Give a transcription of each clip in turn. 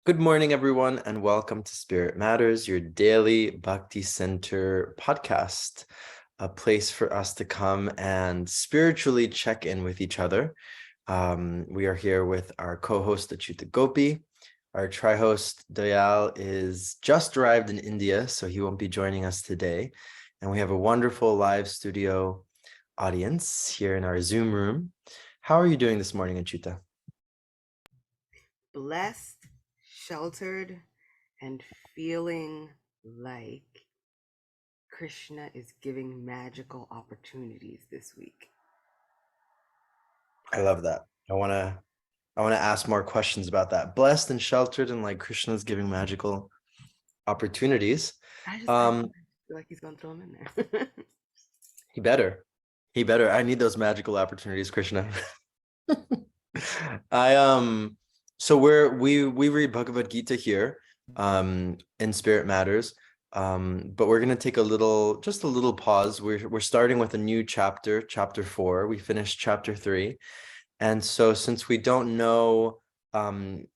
Good morning, everyone, and welcome to Spirit Matters, your daily Bhakti Center podcast, a place for us to come and spiritually check in with each other. We are here with our co-host, Achyuta Gopi. Our tri-host, Dayal, is just arrived in India, so he won't be joining us today. And we have a wonderful live studio audience here in our Zoom room. How are you doing this morning, Achyuta? Blessed, sheltered, and feeling like Krishna is giving magical opportunities this week. I love that. I want to ask more questions about that. Blessed and sheltered, and like Krishna's giving magical opportunities. I Um, feel like he's gonna throw them in there. he better. He better. I need those magical opportunities, Krishna. I so we read Bhagavad Gita here in Spirit Matters. But we're gonna take just a little pause. We're starting with a new chapter, chapter 4. We finished chapter 3. And so since we don't know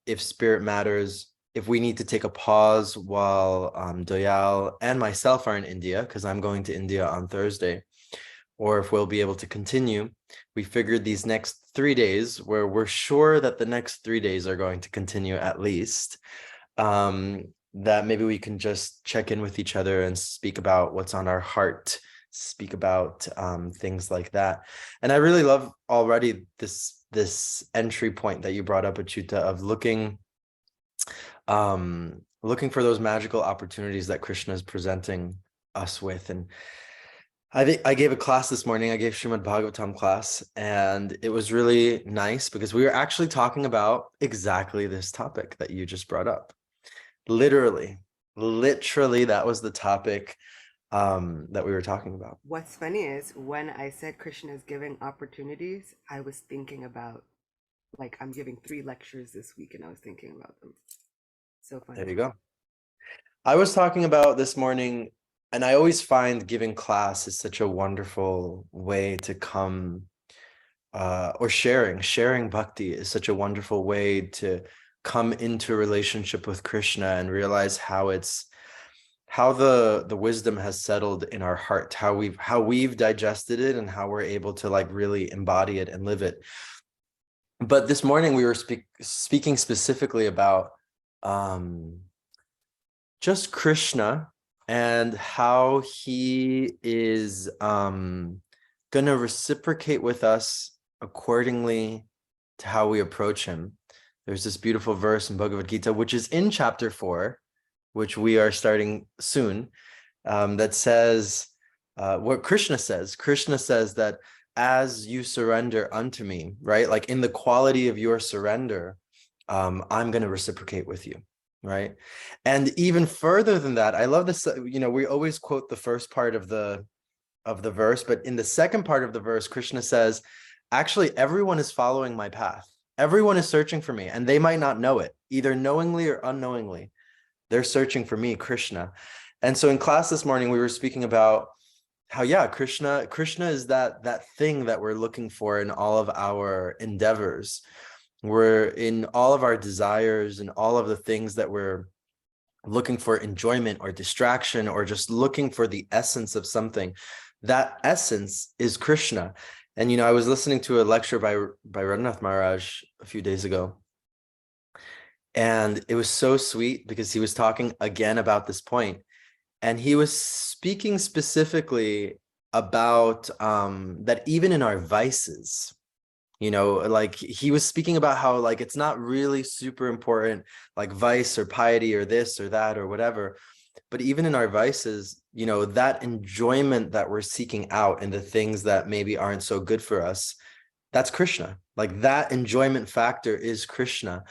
if Spirit Matters, if we need to take a pause while Doyal and myself are in India, because I'm going to India on Thursday, or if we'll be able to continue, we figured these next 3 days, where we're sure that the next 3 days are going to continue at least, that maybe we can just check in with each other and speak about what's on our heart, speak about things like that. And I really love already this entry point that you brought up, Achyuta, of looking for those magical opportunities that Krishna is presenting us with. And I think I gave a class this morning. I gave Srimad Bhagavatam class, and it was really nice because we were actually talking about exactly this topic that you just brought up. Literally, that was the topic that we were talking about. What's funny is when I said Krishna is giving opportunities, I was thinking about like I'm giving 3 lectures this week and I was thinking about them. So There funny. you go. I was talking about this morning, and I always find giving class is such a wonderful way to come, or sharing bhakti is such a wonderful way to come into a relationship with Krishna and realize how the wisdom has settled in our heart, how we've digested it, and how we're able to like really embody it and live it. But this morning we were speaking specifically about um just Krishna and how he is going to reciprocate with us accordingly to how we approach him. There's this beautiful verse in Bhagavad Gita, which is in chapter 4, which we are starting soon, that says what Krishna says. Krishna says that as you surrender unto me, right? Like in the quality of your surrender, I'm going to reciprocate with you, right? And even further than that, I love this. We always quote the first part of the verse, but in the second part of the verse, Krishna says, actually, everyone is following my path. Everyone is searching for me, and they might not know it, either knowingly or unknowingly. They're searching for me, Krishna. And so in class this morning, we were speaking about how, yeah, Krishna is that thing that we're looking for in all of our endeavors. We're in all of our desires and all of the things that we're looking for enjoyment or distraction or just looking for the essence of something. That essence is Krishna. And I was listening to a lecture by Raghunath Maharaj a few days ago, and it was so sweet because he was talking again about this point, and he was speaking specifically about that even in our vices, like he was speaking about how like it's not really super important, like vice or piety or this or that or whatever, but even in our vices, that enjoyment that we're seeking out in the things that maybe aren't so good for us, that's Krishna. Like that enjoyment factor is Krishna.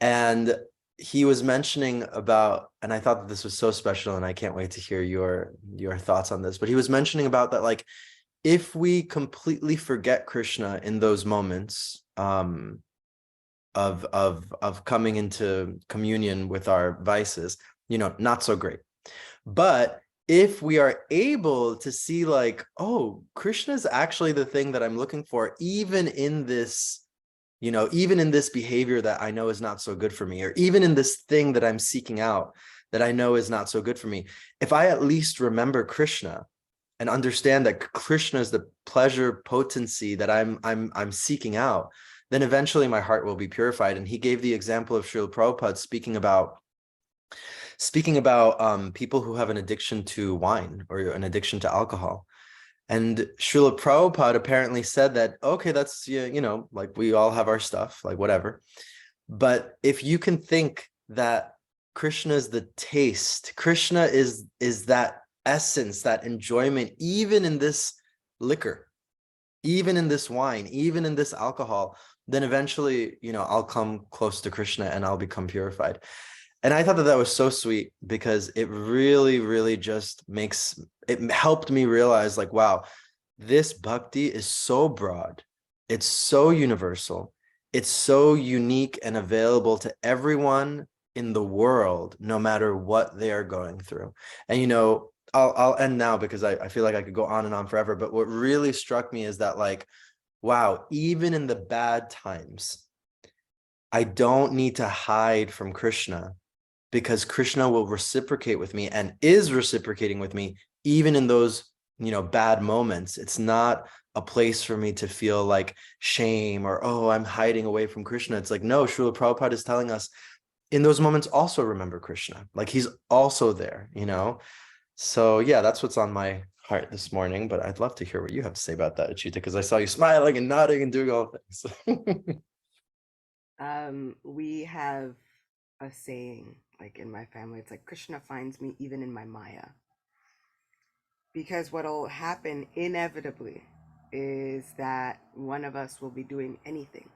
And he was mentioning about, and I thought that this was so special, and I can't wait to hear your thoughts on this, but he was mentioning about that, like, if we completely forget Krishna in those moments of coming into communion with our vices, not so great. But if we are able to see like, oh, Krishna is actually the thing that I'm looking for, even in this even in this behavior that I know is not so good for me, or even in this thing that I'm seeking out that I know is not so good for me, if I at least remember Krishna and understand that Krishna is the pleasure potency that I'm seeking out, then eventually my heart will be purified. And he gave the example of Srila Prabhupada speaking about people who have an addiction to wine or an addiction to alcohol. And Srila Prabhupada apparently said that, okay, that's, like we all have our stuff, like whatever. But if you can think that Krishna is the taste, Krishna is that essence, that enjoyment, even in this liquor, even in this wine, even in this alcohol, then eventually, I'll come close to Krishna and I'll become purified. And I thought that was so sweet because it really, really just it helped me realize like, wow, this bhakti is so broad. It's so universal. It's so unique and available to everyone in the world, no matter what they are going through. And, I'll end now because I feel like I could go on and on forever. But what really struck me is that like, wow, even in the bad times, I don't need to hide from Krishna because Krishna will reciprocate with me and is reciprocating with me, even in those, bad moments. It's not a place for me to feel like shame or, oh, I'm hiding away from Krishna. It's like, no, Srila Prabhupada is telling us in those moments, also remember Krishna. Like he's also there. So yeah, that's what's on my heart this morning, but I'd love to hear what you have to say about that, Achita, because I saw you smiling and nodding and doing all things. We have a saying like in my family. It's like Krishna finds me even in my Maya. Because what'll happen inevitably is that one of us will be doing anything,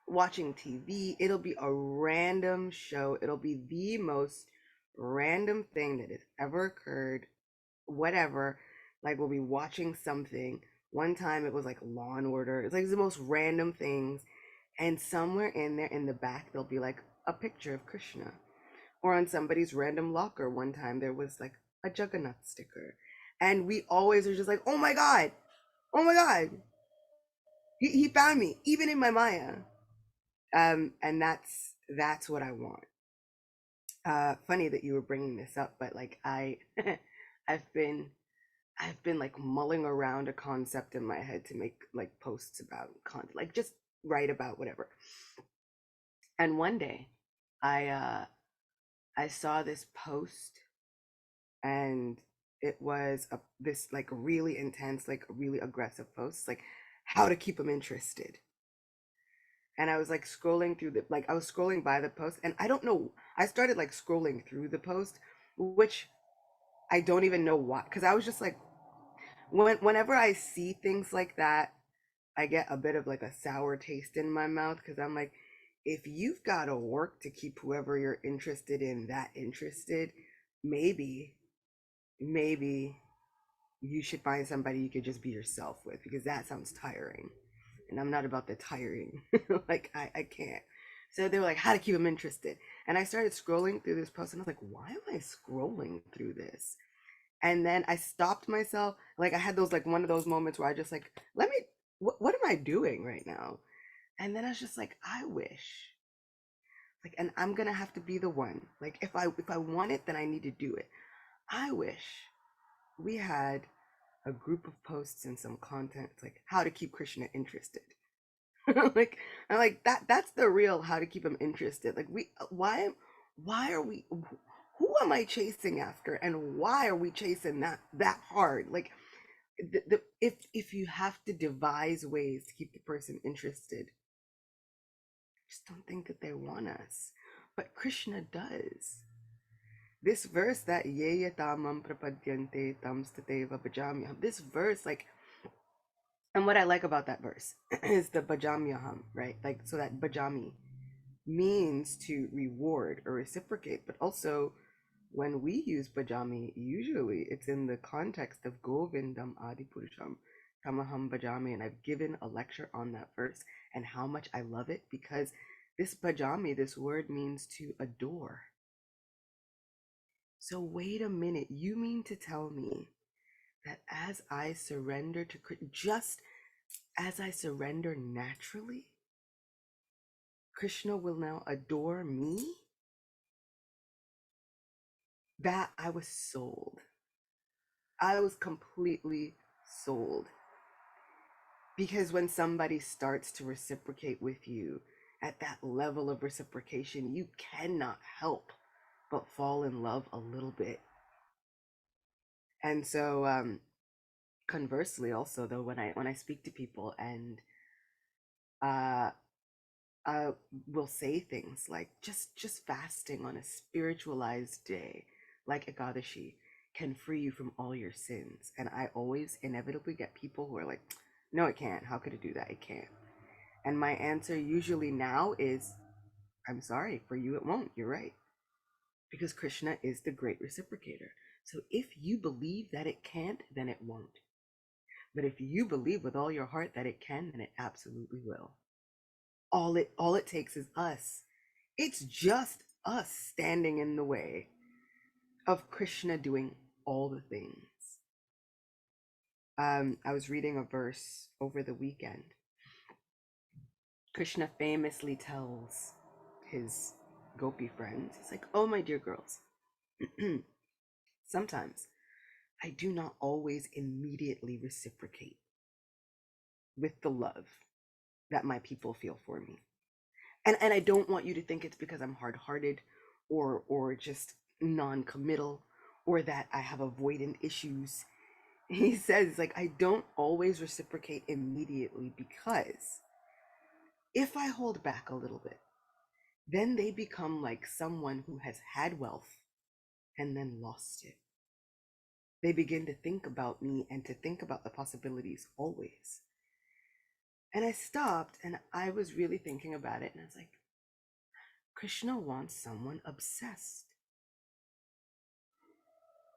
watching TV. It'll be a random show. It'll be the most random thing that has ever occurred, whatever. Like we'll be watching something. One time it was like Law and Order. It's like the most random things. And somewhere in there in the back, there'll be like a picture of Krishna. Or on somebody's random locker, one time there was like a Jagannath sticker. And we always are just like, oh my God, he found me, even in my Maya. And that's what I want. Funny that you were bringing this up, but like I've been I've been like mulling around a concept in my head to make like posts about content, like just write about whatever. And one day, I saw this post, and it was this like really intense, like really aggressive post, like how to keep them interested. And I was like scrolling through I was scrolling by the post, and I don't know, I started like scrolling through the post, which I don't even know why, because I was just like, whenever I see things like that, I get a bit of like a sour taste in my mouth because I'm like, if you've got to work to keep whoever you're interested in that interested, maybe, maybe you should find somebody you could just be yourself with, because that sounds tiring. And I'm not about the tiring. Like, I can't. So they were like, how to keep them interested. And I started scrolling through this post, and I was like, why am I scrolling through this? And then I stopped myself. Like I had those like one of those moments where I just like, let me, what am I doing right now? And then I was just like, I wish, like, and I'm gonna have to be the one. Like if I want it, then I need to do it. I wish we had a group of posts and some content like how to keep Krishna interested. Like I'm like that's the real how to keep him interested. Like why are we, who am I chasing after, and why are we chasing that hard? Like if you have to devise ways to keep the person interested, I just don't think that they want us. But Krishna does. This verse that ye yatamam prapadyante tam stateva bhajamyaham. This verse, like, and what I like about that verse is the bhajamyaham, right? Like, so that bhajami means to reward or reciprocate, but also when we use bhajami, usually it's in the context of Govindam Adi Purusham Tamaham Bhajami, and I've given a lecture on that verse and how much I love it, because this bhajami, this word means to adore. So wait a minute, you mean to tell me that as I surrender to just as I surrender naturally, Krishna will now adore me. That I was sold. I was completely sold. Because when somebody starts to reciprocate with you at that level of reciprocation, you cannot help but fall in love a little bit. And so, conversely, also though, when I speak to people and uh, I will say things like just fasting on a spiritualized day, like Ekadashi, can free you from all your sins. And I always inevitably get people who are like, no, it can't. How could it do that? It can't. And my answer usually now is, I'm sorry, for you it won't. You're right. Because Krishna is the great reciprocator. So if you believe that it can't, then it won't. But if you believe with all your heart that it can, then it absolutely will. All it takes is us. It's just us standing in the way of Krishna doing all the things. I was reading a verse over the weekend. Krishna famously tells his gopi friends, he's like, oh, my dear girls, sometimes I do not always immediately reciprocate with the love that my people feel for me. And I don't want you to think it's because I'm hard-hearted or just non-committal or that I have avoidant issues. He says, like, I don't always reciprocate immediately because if I hold back a little bit, then they become like someone who has had wealth and then lost it. They begin to think about me and to think about the possibilities always. And I stopped and I was really thinking about it. And I was like, Krishna wants someone obsessed.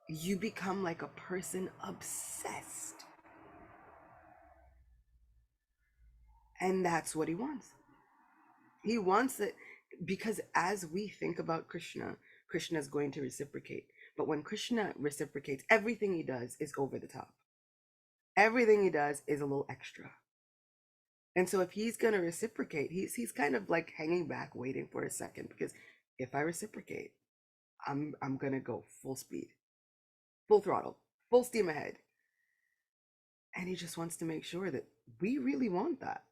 You become like a person obsessed. And that's what he wants. He wants it because as we think about Krishna, Krishna is going to reciprocate. But when Krishna reciprocates, everything he does is over the top. Everything he does is a little extra. And so if he's gonna reciprocate, he's kind of like hanging back, waiting for a second, because if I reciprocate, I'm gonna go full speed, full throttle, full steam ahead. And he just wants to make sure that we really want that.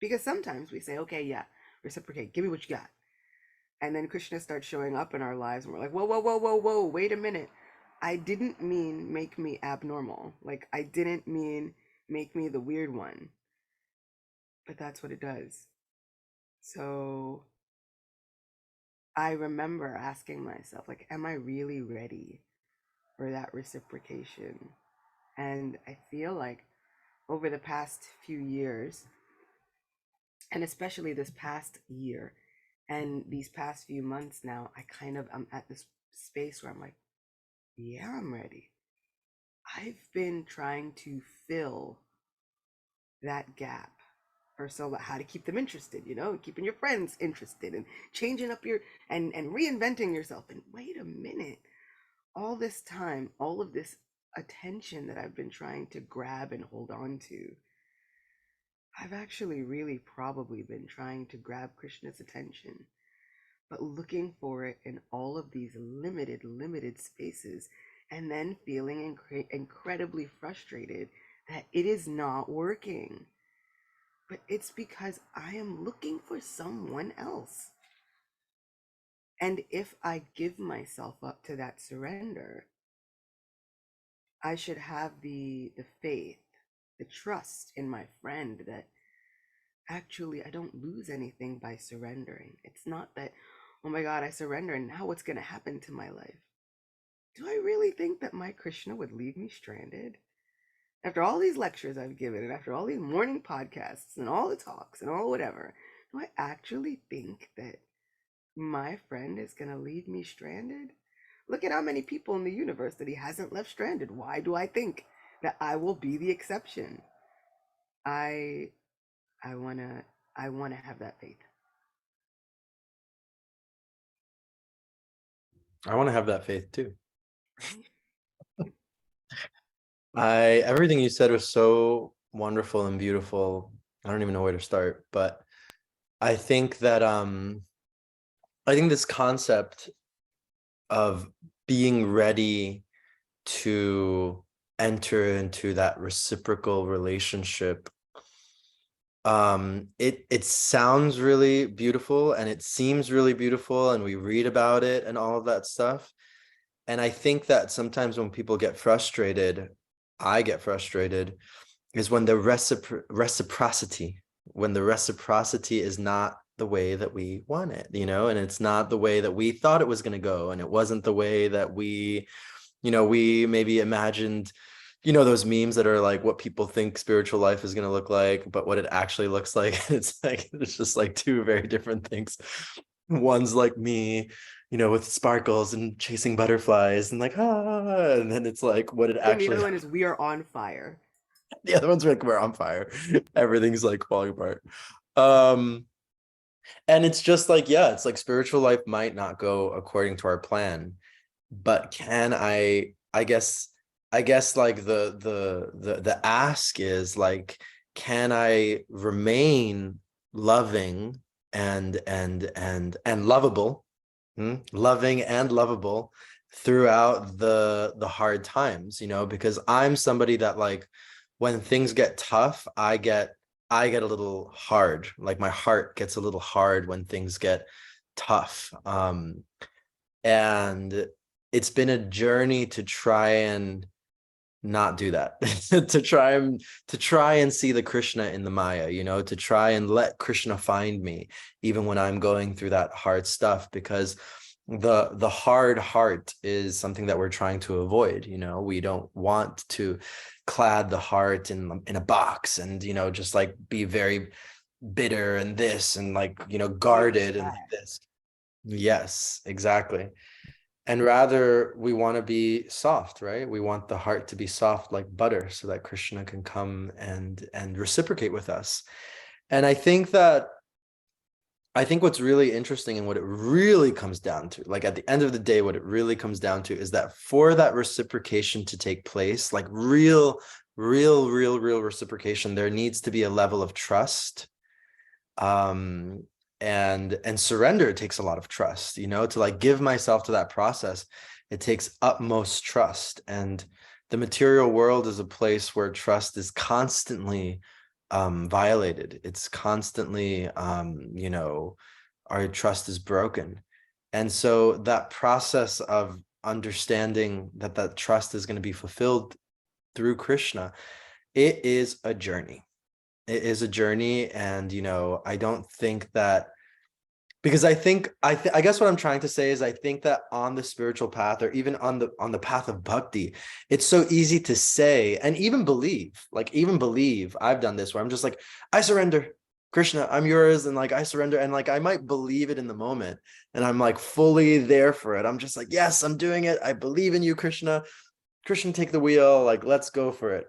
Because sometimes we say, okay, yeah, reciprocate, give me what you got. And then Krishna starts showing up in our lives, and we're like, whoa, whoa, whoa, whoa, whoa, wait a minute. I didn't mean make me abnormal. Like, I didn't mean make me the weird one. But that's what it does. So I remember asking myself, like, am I really ready for that reciprocation? And I feel like over the past few years, and especially this past year and these past few months now, I'm at this space where I'm like, yeah, I'm ready. I've been trying to fill that gap for so how to keep them interested, keeping your friends interested and changing up your and reinventing yourself. And wait a minute, all this time, all of this attention that I've been trying to grab and hold on to, I've actually really probably been trying to grab Krishna's attention, but looking for it in all of these limited spaces, and then feeling incredibly frustrated that it is not working. But it's because I am looking for someone else. And if I give myself up to that surrender, I should have the faith, the trust in my friend that actually I don't lose anything by surrendering. It's not that, oh my God, I surrender and now what's going to happen to my life? Do I really think that my Krishna would leave me stranded? After all these lectures I've given and after all these morning podcasts and all the talks and all whatever, do I actually think that my friend is going to leave me stranded? Look at how many people in the universe that he hasn't left stranded. Why do I think that I will be the exception? I I want to I want to have that faith. I want to have that faith too. Right? Everything you said was so wonderful and beautiful. I don't even know where to start, but I think that I think this concept of being ready to enter into that reciprocal relationship, it sounds really beautiful and it seems really beautiful and we read about it and all of that stuff. And I think that sometimes when people get frustrated, I get frustrated, is when the reciprocity, when the reciprocity is not the way that we want it, and it's not the way that we thought it was going to go, and it wasn't the way that we maybe imagined, those memes that are like what people think spiritual life is going to look like, but what it actually looks like. It's like, it's just like two very different things. One's like me, with sparkles and chasing butterflies and like, and then it's like what it And the actually, other one is we are on fire. the other one's like, we're on fire. Everything's like falling apart. Um, and it's just like, yeah, it's like spiritual life might not go according to our plan, but can I guess like the ask is like, can I remain loving and lovable, loving and lovable throughout the hard times, because I'm somebody that, like, when things get tough, I get a little hard, like my heart gets a little hard when things get tough. And it's been a journey to try and not do that. To try and see the Krishna in the Maya, to try and let Krishna find me even when I'm going through that hard stuff, because the hard heart is something that we're trying to avoid. We don't want to clad the heart in a box and just like be very bitter and this and like Feel guarded and like sad. this. Yes, exactly. And rather, we want to be soft, right? We want the heart to be soft like butter so that Krishna can come and reciprocate with us. And I think what's really interesting and what it really comes down to, like at the end of the day, what it really comes down to is that for that reciprocation to take place, like real reciprocation, there needs to be a level of trust. um and surrender takes a lot of trust, to like give myself to that process. It takes utmost trust, and the material world is a place where trust is constantly violated. It's constantly, our trust is broken. And so that process of understanding that that trust is going to be fulfilled through Krishna, it is a journey. It is a journey. And I don't think that, because I guess what I'm trying to say is, I think that on the spiritual path, or even on the path of bhakti, it's so easy to say and even believe. I've done this where I'm just like, I surrender, Krishna, I'm yours, and like I surrender, and like I might believe it in the moment, and I'm like fully there for it. I'm just like, yes, I'm doing it, I believe in you, Krishna. Krishna, take the wheel, like let's go for it.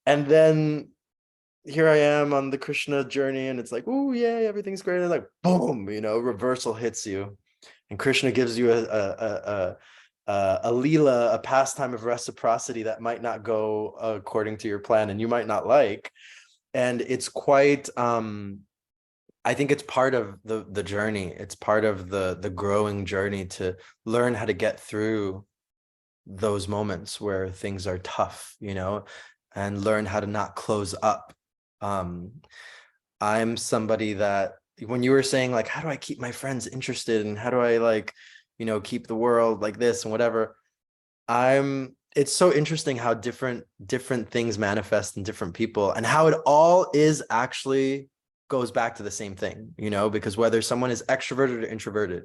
And then here I am on the Krishna journey, and it's like, oh yay, everything's great. And like, boom, reversal hits you, and Krishna gives you a leela, a pastime of reciprocity that might not go according to your plan, and you might not like. And it's quite, I think it's part of the journey. It's part of the growing journey to learn how to get through those moments where things are tough, and learn how to not close up. um I'm somebody that, when you were saying like, how do I keep my friends interested and how do I, like, keep the world like this and whatever, it's so interesting how different things manifest in different people, and how it all is actually goes back to the same thing, because whether someone is extroverted or introverted,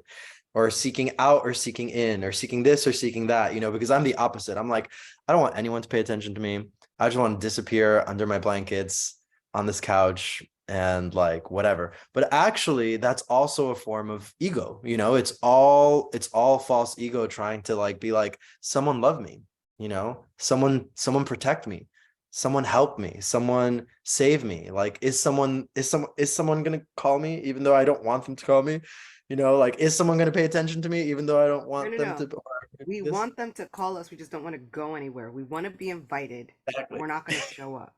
or seeking out or seeking in, or seeking this or seeking that, because I'm the opposite. I'm like, I don't want anyone to pay attention to me. I just want to disappear under my blankets on this couch and like whatever. But actually, that's also a form of ego. It's all false ego trying to like be like, someone love me, someone protect me, someone help me, someone save me. Like, is someone gonna call me even though I don't want them to call me? Like, is someone gonna pay attention to me even though I don't No, want no, them no. to, or We this? want them to call us. We just don't want to go anywhere. We want to be invited, but Exactly. we're not going to show up.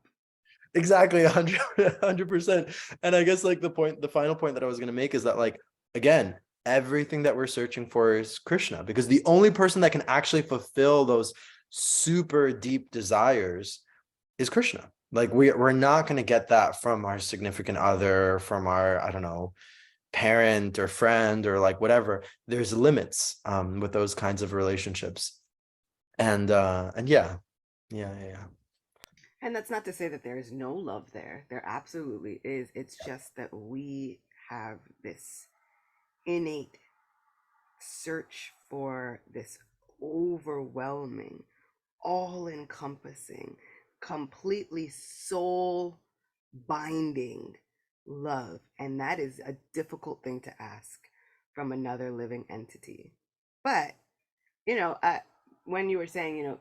Exactly, 100%. And I guess like the final point that I was going to make is that like again, everything that we're searching for is Krishna, because the only person that can actually fulfill those super deep desires is Krishna. Like we're not going to get that from our significant other, from our, I don't know, parent or friend or like whatever. There's limits with those kinds of relationships. And yeah. Yeah, yeah, yeah. And that's not to say that there is no love there. There absolutely is. It's just that we have this innate search for this overwhelming, all encompassing, completely soul binding love. And that is a difficult thing to ask from another living entity. But, you know, when you were saying,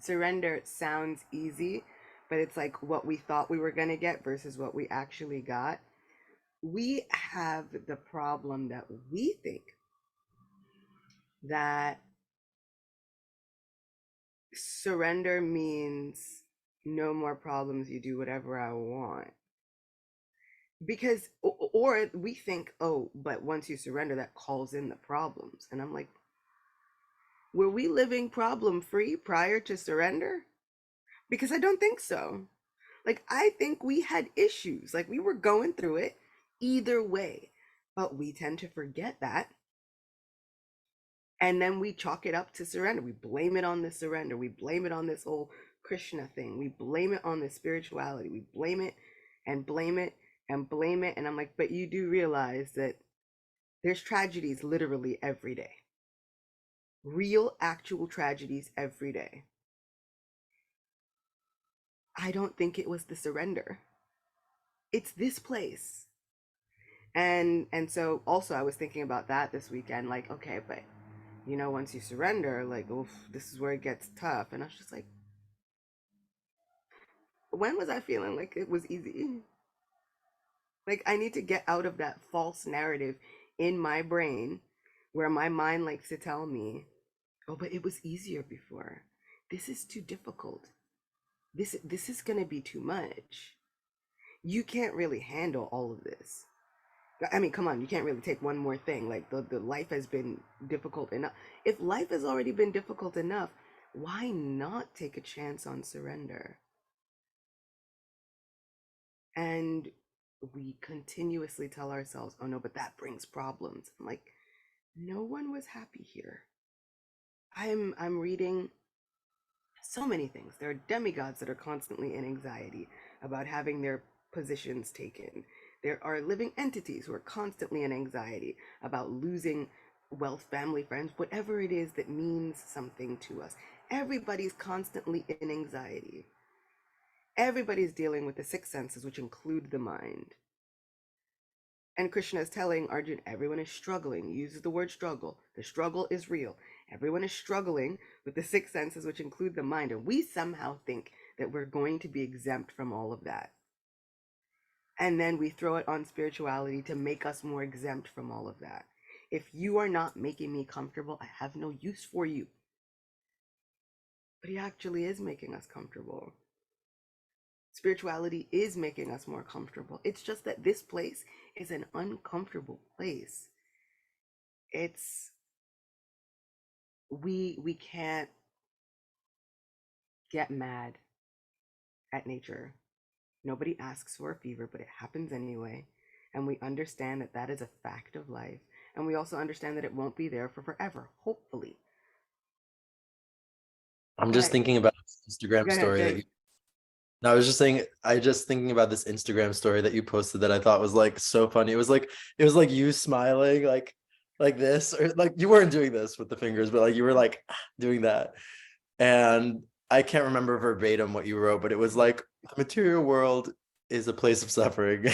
surrender sounds easy, but it's like what we thought we were going to get versus what we actually got. We have the problem that we think that surrender means no more problems, you do whatever I want. Because, or we think, oh, but once you surrender, that calls in the problems. And I'm like, were we living problem free prior to surrender? Because I don't think so. Like, I think we had issues, like, we were going through it either way, but we tend to forget that. And then we chalk it up to surrender. We blame it on the surrender. We blame it on this whole Krishna thing. We blame it on the spirituality. We blame it and blame it and blame it. And I'm like, but you do realize that there's tragedies literally every day, real, actual tragedies every day. I don't think it was the surrender. It's this place. And so also I was thinking about that this weekend, like, okay, but once you surrender, like, oof, this is where it gets tough. And I was just like, when was I feeling like it was easy? Like, I need to get out of that false narrative in my brain where my mind likes to tell me, oh, but it was easier before. This is too difficult. This is going to be too much. You can't really handle all of this. I mean, come on, you can't really take one more thing. Like, the life has been difficult enough. If life has already been difficult enough, why not take a chance on surrender? And we continuously tell ourselves, oh no, but that brings problems. I'm like, no one was happy here. I'm reading so many things. There are demigods that are constantly in anxiety about having their positions taken. There are living entities who are constantly in anxiety about losing wealth, family, friends, whatever it is that means something to us. Everybody's constantly in anxiety. Everybody's dealing with the six senses, which include the mind. And Krishna is telling Arjun, everyone is struggling. He uses the word struggle. The struggle is real. Everyone is struggling with the six senses, which include the mind. And we somehow think that we're going to be exempt from all of that. And then we throw it on spirituality to make us more exempt from all of that. If you are not making me comfortable, I have no use for you. But he actually is making us comfortable. Spirituality is making us more comfortable. It's just that this place is an uncomfortable place. It's we can't get mad at nature. Nobody asks for a fever, but it happens anyway. And we understand that that is a fact of life. And we also understand that it won't be there for forever, hopefully. I'm just But thinking about this Instagram go ahead, story go that ahead. you. No, I was just saying, I just thinking about this Instagram story that you posted that I thought was like so funny. It was like you smiling like this, or like you weren't doing this with the fingers, but like you were like doing that. And I can't remember verbatim what you wrote, but it was like the material world is a place of suffering.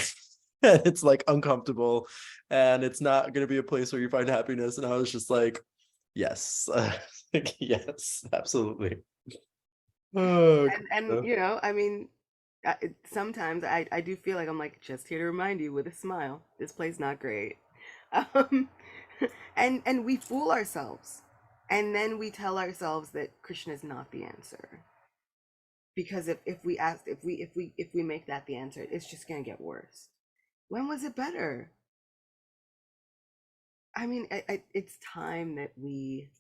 And it's like uncomfortable and it's not going to be a place where you find happiness. And I was just like, yes, like, yes, absolutely. Oh, And God. I mean, sometimes I do feel like I'm like just here to remind you with a smile. This place not great. Um, and we fool ourselves, and then we tell ourselves that Krishna is not the answer Because if we make that the answer, it's just gonna get worse. When was it better? I mean, it's time that we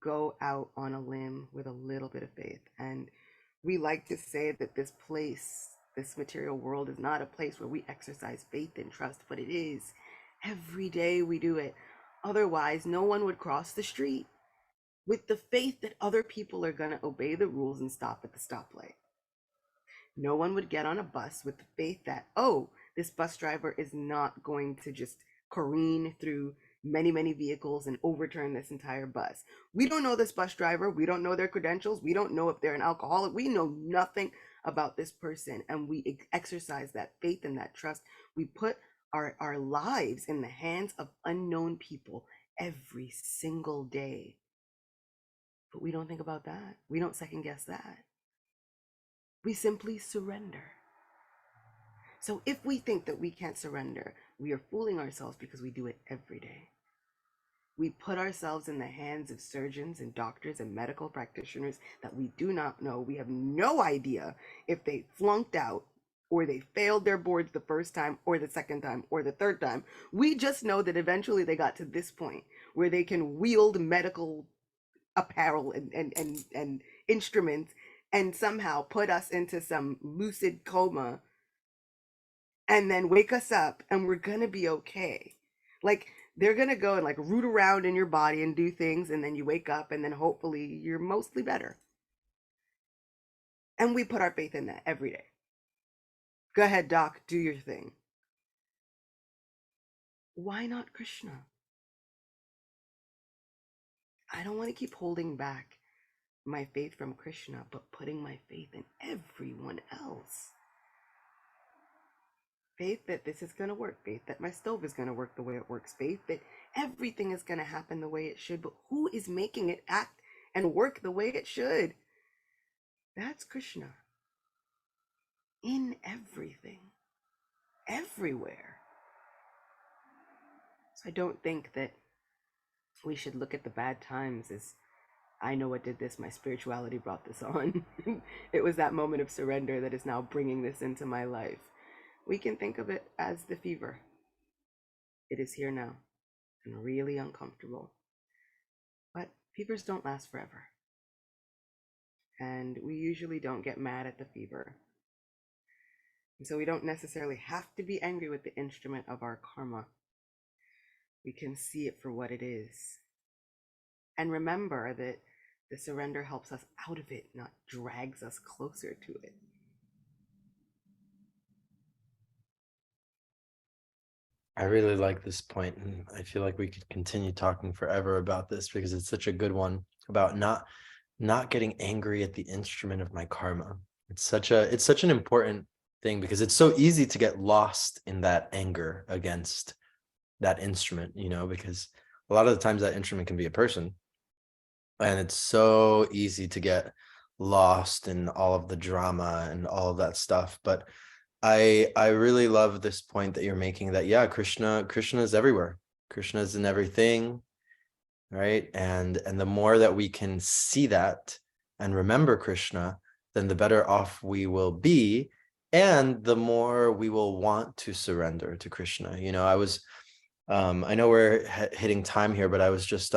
go out on a limb with a little bit of faith. And we like to say that this place, this material world, is not a place where we exercise faith and trust, but it is. Every day we do it. Otherwise, no one would cross the street with the faith that other people are going to obey the rules and stop at the stoplight. No one would get on a bus with the faith that, oh, this bus driver is not going to just careen through many, many vehicles and overturn this entire bus. We don't know this bus driver. We don't know their credentials. We don't know if they're an alcoholic. We know nothing about this person. And we exercise that faith and that trust. We put our lives in the hands of unknown people every single day. But we don't think about that. We don't second guess that. We simply surrender. So if we think that we can't surrender, we are fooling ourselves because we do it every day. We put ourselves in the hands of surgeons and doctors and medical practitioners that we do not know. We have no idea if they flunked out or they failed their boards the first time or the second time or the third time. We just know that eventually they got to this point where they can wield medical apparel and instruments and somehow put us into some lucid coma and then wake us up and we're gonna be okay. Like they're gonna go and like root around in your body and do things, and then you wake up and then hopefully you're mostly better. And we put our faith in that every day. Go ahead, doc, do your thing. Why not Krishna? I don't want to keep holding back my faith from Krishna, but putting my faith in everyone else. Faith that this is going to work, faith that my stove is going to work the way it works, faith that everything is going to happen the way it should, but who is making it act and work the way it should? That's Krishna. In everything, everywhere. So I don't think that we should look at the bad times as, I know what did this, my spirituality brought this on. It was that moment of surrender that is now bringing this into my life. We can think of it as the fever. It is here now and really uncomfortable. But fevers don't last forever. And we usually don't get mad at the fever. And so we don't necessarily have to be angry with the instrument of our karma. We can see it for what it is. And remember that the surrender helps us out of it, not drags us closer to it. I really like this point, and I feel like we could continue talking forever about this because it's such a good one about not getting angry at the instrument of my karma. It's such an important thing because it's so easy to get lost in that anger against that instrument, because a lot of the times that instrument can be a person, and it's so easy to get lost in all of the drama and all of that stuff. But I really love this point that you're making, that Krishna is everywhere. Krishna is in everything, right? And the more that we can see that and remember Krishna, then the better off we will be, and the more we will want to surrender to Krishna. I know we're hitting time here, but I was just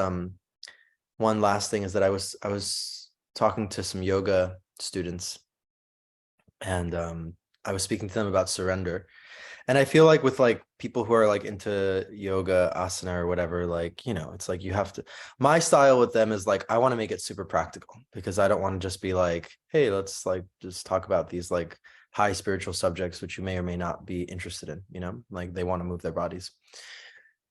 one last thing is that I was talking to some yoga students, and I was speaking to them about surrender. And I feel like with like people who are like into yoga, asana or whatever, it's like you have to, my style with them is like, I want to make it super practical because I don't want to just be like, hey, let's like just talk about these like high spiritual subjects, which you may or may not be interested in, like they want to move their bodies.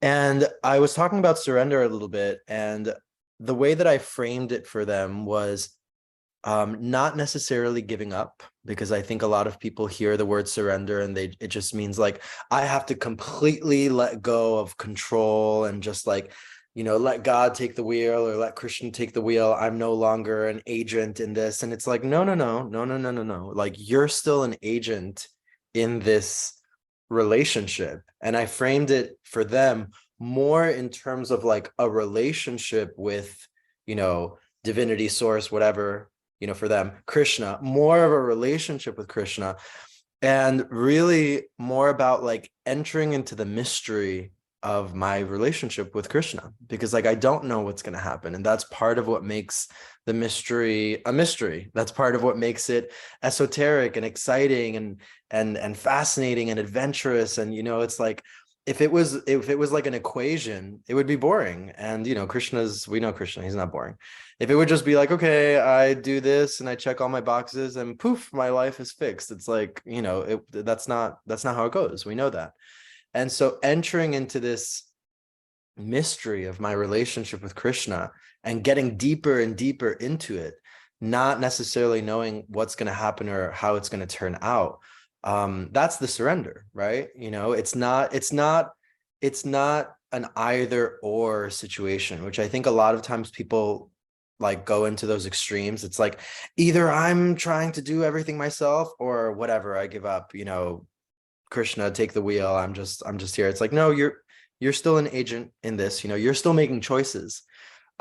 And I was talking about surrender a little bit, and the way that I framed it for them was not necessarily giving up, because I think a lot of people hear the word surrender and it just means like, I have to completely let go of control and just like, let God take the wheel or let Krishna take the wheel. I'm no longer an agent in this. And it's like, no. Like you're still an agent in this relationship. And I framed it for them more in terms of like a relationship with, divinity, source, whatever, for them, Krishna, more of a relationship with Krishna, and really more about like entering into the mystery of my relationship with Krishna, because like I don't know what's going to happen, and that's part of what makes the mystery a mystery. That's part of what makes it esoteric and exciting and fascinating and adventurous. And it's like if it was like an equation, it would be boring. And we know Krishna, he's not boring. If it would just be like, okay, I do this and I check all my boxes and poof, my life is fixed. It's like, that's not how it goes. We know that. And so entering into this mystery of my relationship with Krishna and getting deeper and deeper into it, not necessarily knowing what's going to happen or how it's going to turn out. That's the surrender, right? It's not an either or situation, which I think a lot of times people like go into those extremes. It's like either I'm trying to do everything myself or whatever, I give up, Krishna, take the wheel. I'm just here. It's like, no, you're still an agent in this, you're still making choices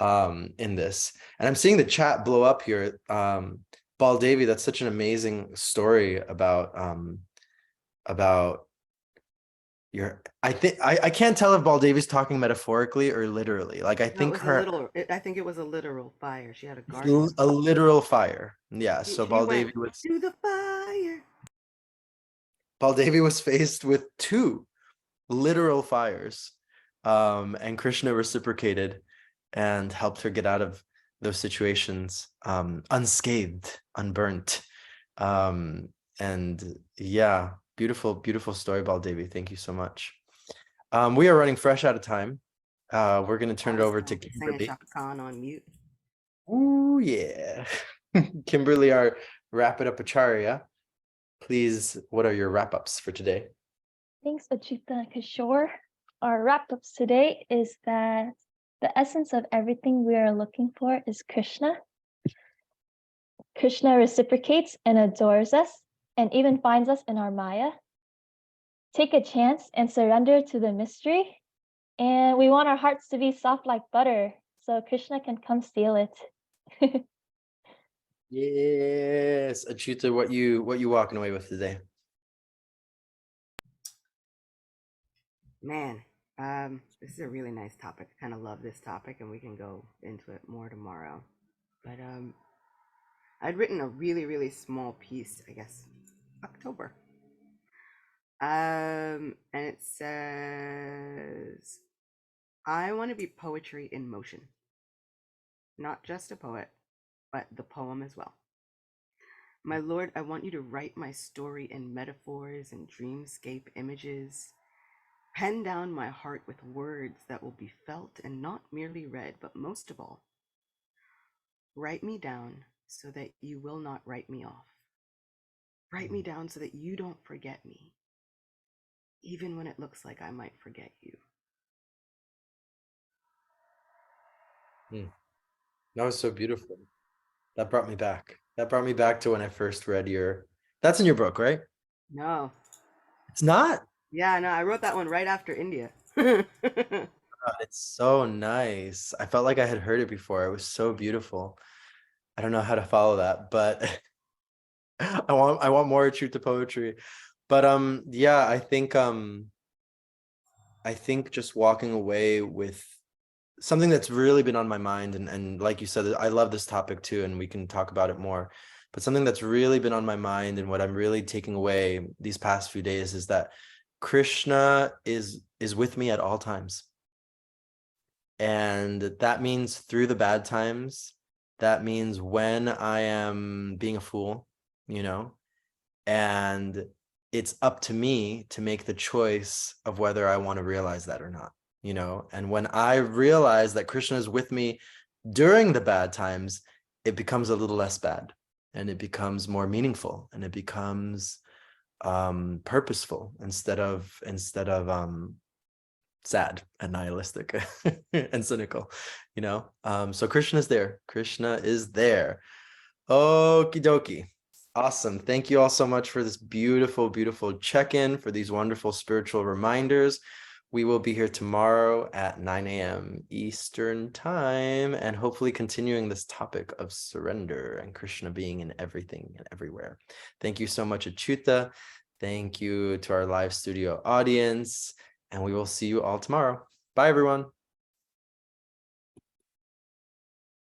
in this. And I'm seeing the chat blow up here. Baldevi, that's such an amazing story about your, I can't tell if Baldevi's talking metaphorically or literally. Like I No, it think was I think it was a literal fire. She had a garden. a literal fire. Yeah. So She went Baldevi was to the fire. faced with two literal fires, and Krishna reciprocated and helped her get out of those situations unscathed, unburnt. And yeah, beautiful story, Baldevi. Thank you so much. We are running fresh out of time. We're going to turn it over to Singing Kimberly. Shaka Khan on mute. Ooh, yeah. Kimberly, our Wrap It Up Acharya. Please, what are your wrap-ups for today? Thanks, Achita and Kishore. Our wrap-ups today is that the essence of everything we are looking for is Krishna. Krishna reciprocates and adores us and even finds us in our Maya. Take a chance and surrender to the mystery. And we want our hearts to be soft like butter so Krishna can come steal it. Yes, Achita, what you walking away with today? Man, this is a really nice topic. I kind of love this topic, and we can go into it more tomorrow. But I'd written a really small piece, I guess, October. And it says, I want to be poetry in motion. Not just a poet, but the poem as well. My Lord, I want you to write my story in metaphors and dreamscape images. Pen down my heart with words that will be felt and not merely read, but most of all, write me down so that you will not write me off. Write me down so that you don't forget me, even when it looks like I might forget you. That was so beautiful. That brought me back. That brought me back to when I first read that's in your book, right? No. It's not? Yeah, no, I wrote that one right after India. Oh, it's so nice. I felt like I had heard it before. It was so beautiful. I don't know how to follow that, but I want more truth to poetry. But yeah, I think just walking away with something that's really been on my mind, and like you said, I love this topic too, and we can talk about it more. But something that's really been on my mind and what I'm really taking away these past few days is that Krishna is with me at all times. And that means through the bad times. That means when I am being a fool, and it's up to me to make the choice of whether I want to realize that or not, and when I realize that Krishna is with me during the bad times, it becomes a little less bad, and it becomes more meaningful, and it becomes purposeful instead of sad and nihilistic and cynical, so Krishna is there. Okie dokie. Awesome. Thank you all so much for this beautiful check-in, for these wonderful spiritual reminders. We will be here tomorrow at 9 a.m. Eastern time, and hopefully continuing this topic of surrender and Krishna being in everything and everywhere. Thank you so much, Achyuta. Thank you to our live studio audience, and we will see you all tomorrow. Bye, everyone.